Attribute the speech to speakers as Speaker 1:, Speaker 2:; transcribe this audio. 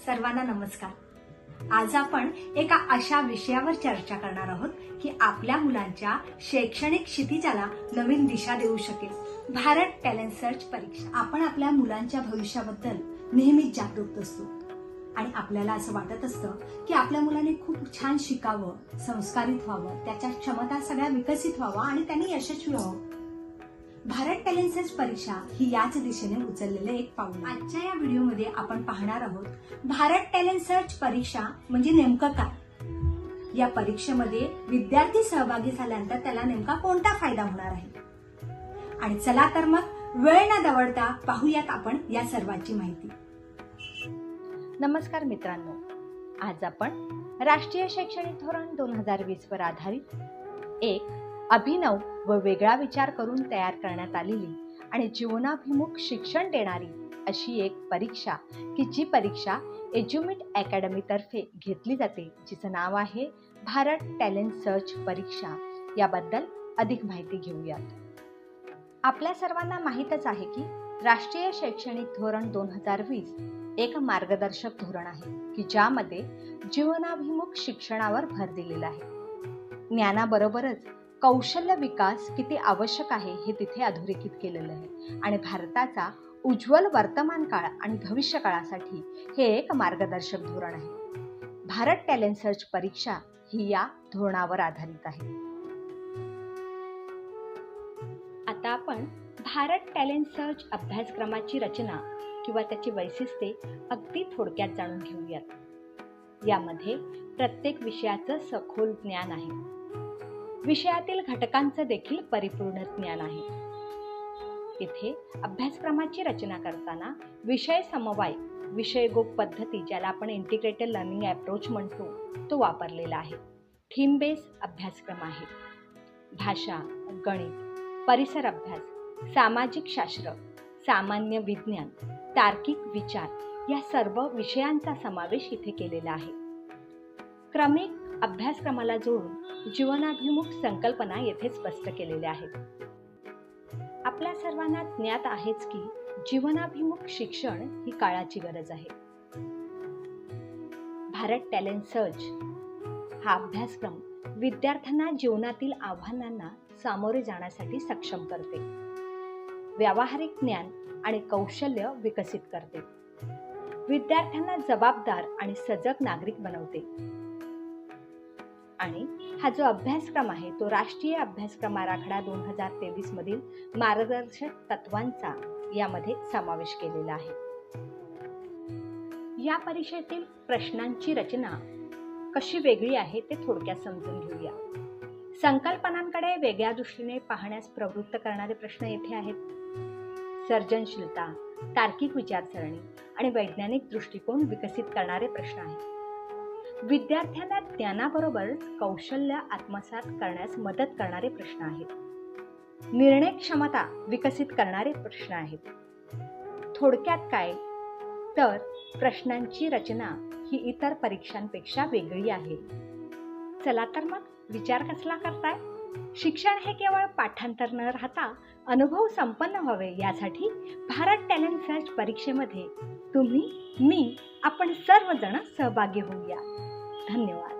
Speaker 1: सर्वांना नमस्कार। आज आपण एका अशा विषयावर चर्चा करणार आहोत की आपल्या मुलांच्या शैक्षणिक क्षितिजाला नवीन दिशा देऊ शकेल। भारत टॅलेंट सर्च परीक्षा। आपण आपल्या मुलांच्या भविष्याबद्दल नेहमीच जागरूक असतो आणि आपल्याला असं वाटत असतं की आपल्या मुलाने खूप छान शिकावं, संस्कारित व्हावं, त्याच्या क्षमता सगळ्या विकसित व्हावा आणि त्यांनी यशस्वी व्हावं। भारत टॅलेंट सर्च परीक्षा ही याच दिशेने उचललेले एक पाऊल। आजच्या या व्हिडिओमध्ये आपण पाहणार आहोत भारत टॅलेंट सर्च परीक्षा म्हणजे नेमकं काय, या परीक्षेमध्ये विद्यार्थी सहभागी झाल्यानंतर त्याला नेमका कोणता फायदा होणार आहे। आणि चला तर मग वेळ न दवडता पाहूयात आपण या सर्वांची माहिती।
Speaker 2: नमस्कार मित्रांनो, आज आपण राष्ट्रीय शैक्षणिक धोरण 2020 वर आधारित एक अभिनव व वेगळा विचार करून तयार करण्यात आलेली आणि जीवनाभिमुख शिक्षण देणारी अशी एक परीक्षा की जी परीक्षा एज्युमिट अकॅडमी तर्फे घेतली जाते, जिचं नाव आहे भारत टॅलेंट सर्च परीक्षा। याबद्दल अधिक माहिती घेऊयात। आपल्या सर्वांना माहीतच आहे की राष्ट्रीय शैक्षणिक धोरण 2020 एक मार्गदर्शक धोरण आहे की ज्यामध्ये जीवनाभिमुख शिक्षणावर भर दिलेला आहे। ज्ञानाबरोबरच कौशल्य विकास किती आवश्यक आहे हे तिथे अधोरेखित केलेलं आहे आणि भारताचा उज्ज्वल वर्तमान काळ आणि भविष्य काळासाठी हे एक मार्गदर्शक धोरण आहे। भारत टॅलेंट सर्च परीक्षा ही या धोरणावर आधारित आहे। आता आपण भारत टॅलेंट सर्च अभ्यासक्रमाची रचना किंवा त्याची वैशिष्ट्ये अगदी थोडक्यात जाणून घेऊयात। यामध्ये प्रत्येक विषयाचं सखोल ज्ञान आहे, विषयातील घटकांचं देखील परिपूर्ण ज्ञान आहे। इथे अभ्यासक्रमाची रचना करताना विषय समवाय, विषयगोप पद्धती ज्याला आपण इंटिग्रेटेड लर्निंग अप्रोच म्हणतो तो वापरलेला आहे। थीम बेस अभ्यासक्रम आहे। भाषा, गणित, परिसर अभ्यास, सामाजिक शास्त्र, सामान्य विज्ञान, तार्किक विचार या सर्व विषयांचा समावेश इथे केलेला आहे। क्रमिक अभ्यासक्रमाला जोडून जीवनाभिमुख संकल्पना येथे स्पष्ट केलेल्या आहेत। आपल्या सर्वांना ज्ञात आहेच की जीवनाभिमुख शिक्षण ही काळाची गरज आहे। भारत टॅलेंट सर्च हा अभ्यासक्रम विद्यार्थ्यांना जीवनातील आव्हानांना सामोरे जाण्यासाठी सक्षम करते, व्यावहारिक ज्ञान आणि कौशल्य विकसित करते, विद्यार्थ्यांना जबाबदार आणि सजग नागरिक बनवते आणि हा जो अभ्यासक्रम आहे तो राष्ट्रीय अभ्यासक्रम आराखडा 2023 मधील मार्गदर्शक तत्वांचा यामध्ये समावेश केलेला आहे। या परीक्षेतील प्रश्नांची रचना कशी वेगळी आहे ते थोडक्यात समजून घेऊया। संकल्पनांकडे वेगळ्या दृष्टीने पाहण्यास प्रवृत्त करणारे प्रश्न येथे आहेत। सर्जनशीलता, तार्किक विचारसरणी आणि वैज्ञानिक दृष्टिकोन विकसित करणारे प्रश्न आहेत। विद्यार्थ्यांना ज्ञानाबरोबर कौशल्य आत्मसात करण्यास मदत करणारे प्रश्न आहेत। निर्णय क्षमता विकसित करणारे प्रश्न आहेत। थोडक्यात काय तर प्रश्नांची रचना ही इतर परीक्षांपेक्षा वेगळी आहे। चला तर मग विचार कसला करताय? शिक्षण हे केवळ पाठांतर न राहता अनुभव संपन्न व्हावे यासाठी भारत टॅलेंट सर्च परीक्षेमध्ये तुम्ही, मी, आपण सर्वजण सहभागी होऊया। धन्यवाद।